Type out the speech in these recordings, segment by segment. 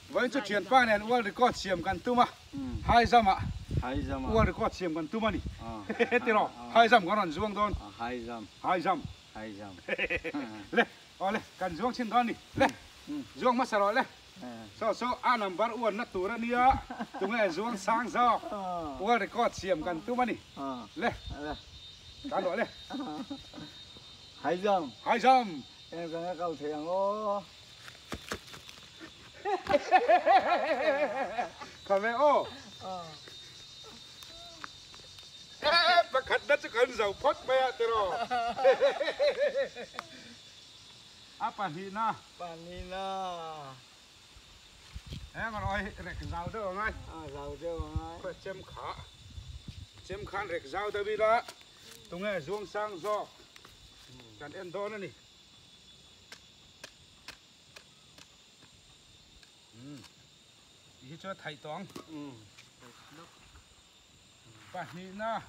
với chút chuyện pa này uống được có xiêmกันตุ้มอ่ะhai dăm ạ uống được có xiêmกันตุ้มอ่ะนี่ตีรอhai dăm có nón zuông đón hai dămเลยเอาเลยกันzuôngชิ้นก้อนนี่เลยzuôngมาสลอเลยโซอันนั้นบาร์อ้วนนัดตัวนี่อ่ะตรงนี้zuông sangซอuống được có xiêmกันตุ้มอ่ะนี่เลยกันหน่อยเลยhai dăm em cái cầu thiền ô còn mẹ ô bác khát đất cho cần dầu phốt mẹ thế rồi Panina em mà nói rạch rau đâu ngay rau đâu ngay phải chém khăn rạch rau tới bây đó tụi nghe zuông sang gió cần em đó nữa nè đi cho thầy toán Panina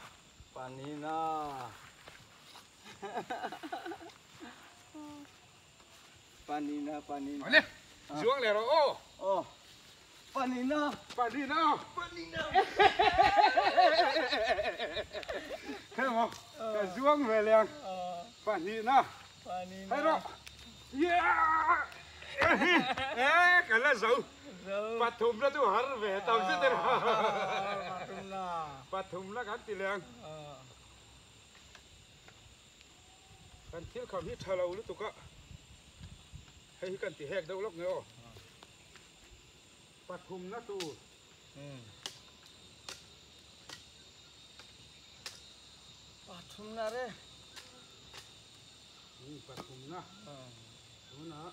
Nói lên xuống này rồi ô Panina thấy không cái xuống về liền Panina thấy đó yeah cái là dấu bắt thùng nó tôi hất về tàu chứ thế nào bắt thùng nó gắn tiền liền cần thiết không hít thở lâu lúc tôi có hay cần tỉ hẹt đâu lúc nữa bắt thùng nó tôi bắt thùng nó đấy bắt thùng nó nó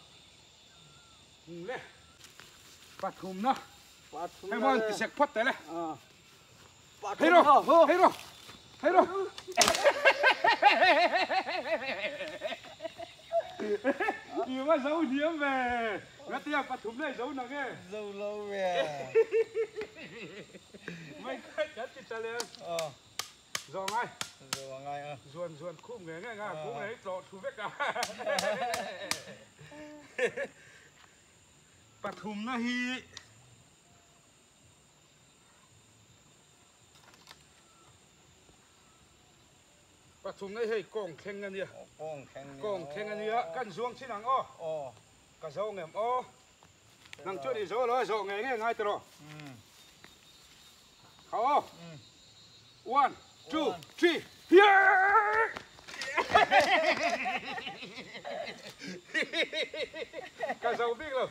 lên bắt thùng nó hay mong tỉ sẹt phất đấy này hay rồi nhiều mà dấu hiếm về nó tiêm bắt thùng này dấu nào nghe dấu lâu về mấy cái chất thì trả liền rồi ngay ruồn khum nghe ngay khum này lọt thùng vết cả bắt thùng nó hi bắt thùng này hay cong khen anh đi cong khen anh đi á căn zuông chín hàng ô cả dâu nghèm ô năng chút đi dâu rồi dâu nghe ngay từ rồi khao one two three here cả dâu biết rồi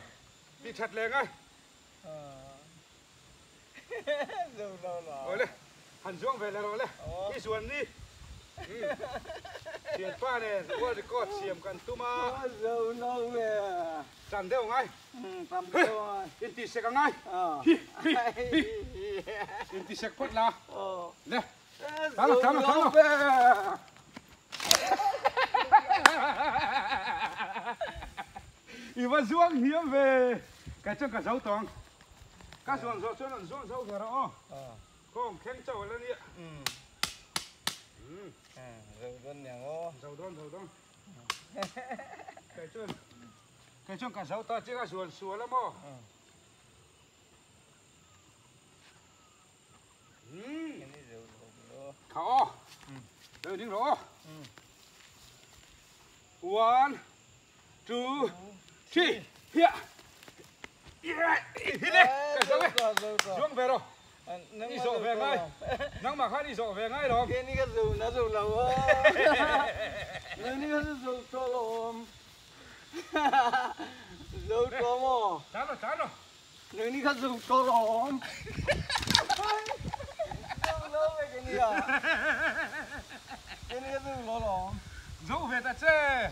đi chặt lên ngay rồi lên hành zuông về là rồi lên đi xuống đi tiền pa này qua thì có xiêm cần tu mà dâu lâu về chăn đeo ngay chăn đeo in tì sek ngay in tì sek phốt là nè thắng rồi Ivan Zuông hiếm về cái chân cả dấu toàn các ruộng dấu về đó không khen chậu lên đi dầu đơn nhà ngô dầu đơn cái chân cả dấu ta chỉ là ruộng xúa lắm ô khảo rồi đứng đó one two three here hít đi xuống về rồi đi dọn về ngay nắng mà khác đi dọn về ngay đó cái này cái dù nó dù lâu quá cái này cái dù to lắm dù to mà chán rồi cái này cái dù to lắm lâu về cái này à cái này cái dù to lắm dọn về ta chơi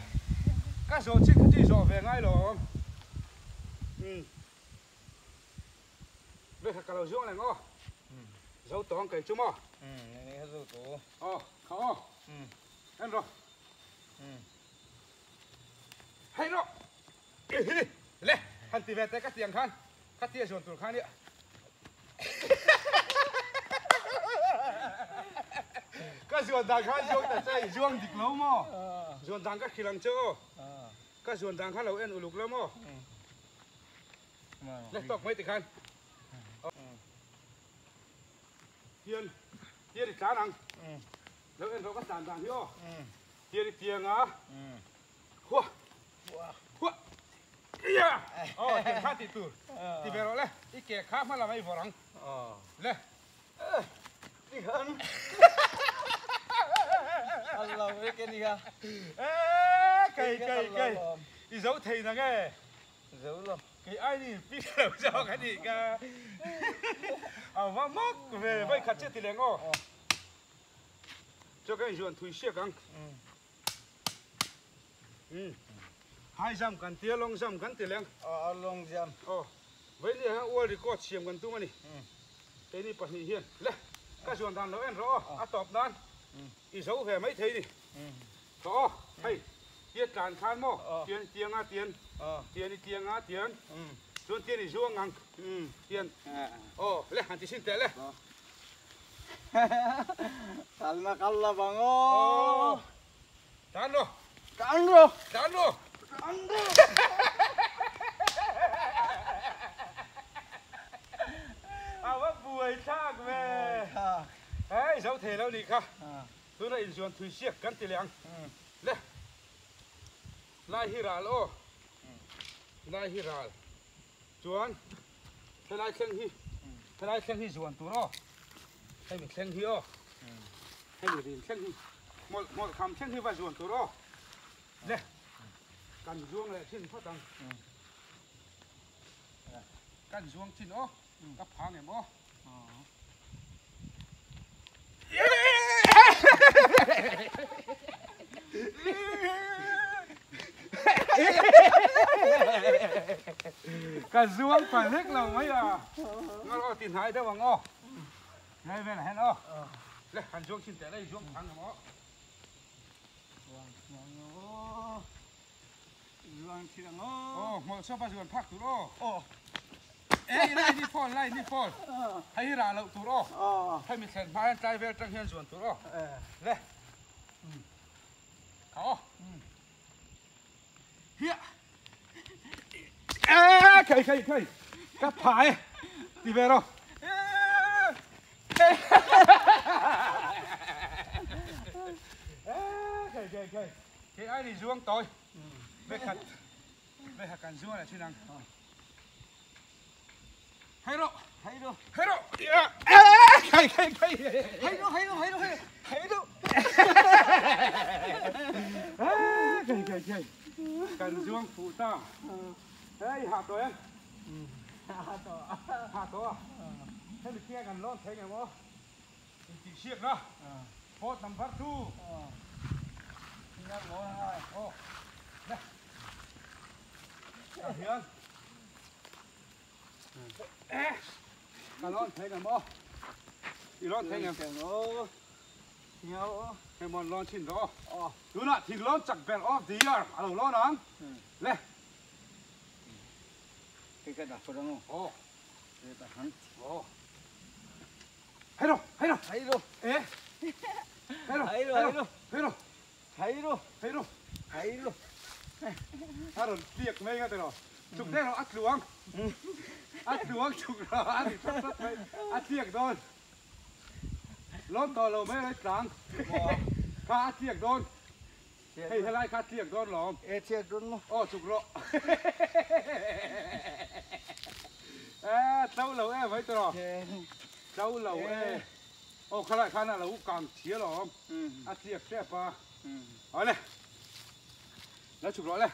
các dọn chỉ đi dọn về ngay rồi đây là cả lầu xuống này ngô dấu toán cái chú mò này cái dấu tổ khảo em rồi hay rồi lên hắn tì về tới các tiền khăn các tiền dồn tụi khăn đi các dồn đằng khăn dồn tại đây dồn địch lâu mò dồn đằng các khi làm chơi các dồn đằng khăn lâu em lục lắm mò lấy tóc mấy thì khăn tiền tiền thì trả năngแล้วเอ็นเราก็สั่นสั่นที่อ้อเตียงเตียงอ่ะหัวหัวเอียอ๋อเตียงข้าติดตัวติดไปแล้วเลยอีแก่ข้ามันละไม่ฝรั่งเลยนี่ฮันAllah cái gì hả? Cây đi giấu thầy là nghe Giấu luôn. Cái ai đi biết đâu sao cái gì cả mà móc về với khát chết thì liền ô cho cái ruộng thui xiếc căng hai dăm cắn tia long dăm cắn tia liền Long dăm với đi ha uo đi có xiêm cắn tu mà đi cái này bắt hiền lên cái ruộng đàn nó ăn rõ tọp đàn đi giấu về mấy thầy đi rõ hay tiết đàn khan mò tiền tiền á tiền tiền đi tiền á tiền ruộng tiền đi ruộng ngang tiền lên hàng tí xin tệ lên Kalma kalla bang oh. Tahan lo. Tahan lo. Tahan lo. Tahan lo. Awak buai thak về. Hey, giấu thể lâu đi kha. Tôi này dọn thủy xiếc cắn tỉ liang. Lê. Lai hiral o. Lai hiral. Chuan. Thế lai khen hi. Thế lai khen hi dọn tu ro. Hay mình khen hi o. Hay mình khen hi. Một khám khen hi và dọn tu ro. Lê. Cần ruộng lại trên phát tăng. Cần ruộng trên o. Cắp phang em o. Cả ruộng phải lếch là mấy à nó tìm hai đâu bằng o đây về là hẹn o đây hàn ruộng xin tệ đây ruộng thằng nó Ruộng thì nó một số ba ruộng phát tụi đó ê này đi phol hay là lậu tụi đó hay mình thèn phá trai về trang hiên ruộng tụi đó đây có here cây cắt phải đi về đâu cây ai đi ruộng tôi về hạt cành ruộng là chuyên năng hay đâu cây cành ruộng phụ ta hey hạt rồi em hạt to thế mình kia gần lon thấy ngày mò mình chỉ xiếc đó phốt nằm phát thu nhắc mỏ hai đây hiền cả lon thấy ngày mò thì lon thấy ngày nó nhau ngày mò lon chín đó đúng là thì lon chặt bèn off tí à đầu lon đó lên cái đặt vào đó cái đặt hắn hay đâu ê hay đâu ta rồi tiệc mấy cái rồi chụp đây nó ăn luống chụp rồi ăn tiệc thôi lon to lâu mấy cái trắng cá ăn tiệc thôi hay lại cá tiệc thôi lỏng tiệc luôn chụp rồi tao lâu mấy tôi rồi tao lâu khai là lâu càng chia rồi ăn tiệc đẹp à ở đây nó chụp rõ đây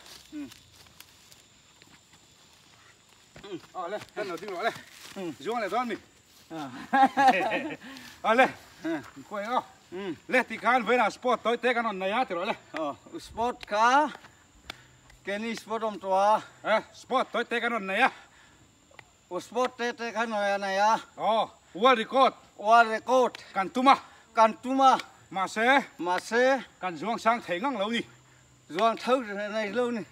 đây thân đầu tiên rõ đây xuống này đón mình đây quay không lên thì can với là sport tối té cái non này á thì rõ đây sport cá cái này sport om tua sport tối té cái non này á sport té cái non này á world record can tuma mà xe can xuống sang thấy ngang lâu đi Doang thâu này lâu nè.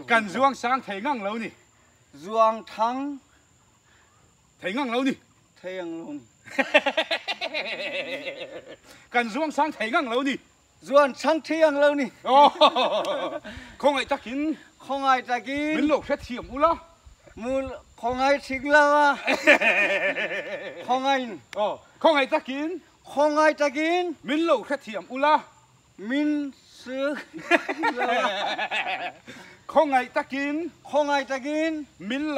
Cần doang sang thấy ngang lâu nè. Doang thắng thấy ngang lâu nè. Thấy ngang lâu nè. Cần doang sang thấy ngang lâu nè. Doang sang thấy ngang lâu nè. Không ai chắc kín. Không ai chắc kín. Biến lộ phép thiểm u lo. mua không ai thích là không ai không ai ta kín không ai ta kín min lâu khét thiểm ula min sư không ai ta kín min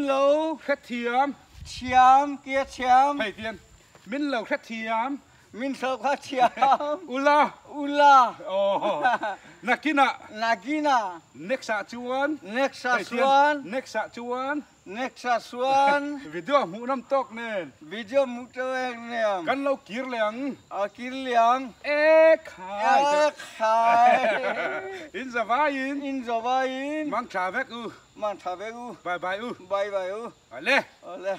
lâu khét thiểm chiam kia chiam hay tiền min lâu khét thiểm min sợ khát chiam ula nakina nexa chuan video mu nam tok nen video mu to em nè kan lâu kir leng kir liang khai in zavain mang trà vek mang trà vek bye bye bye bye le le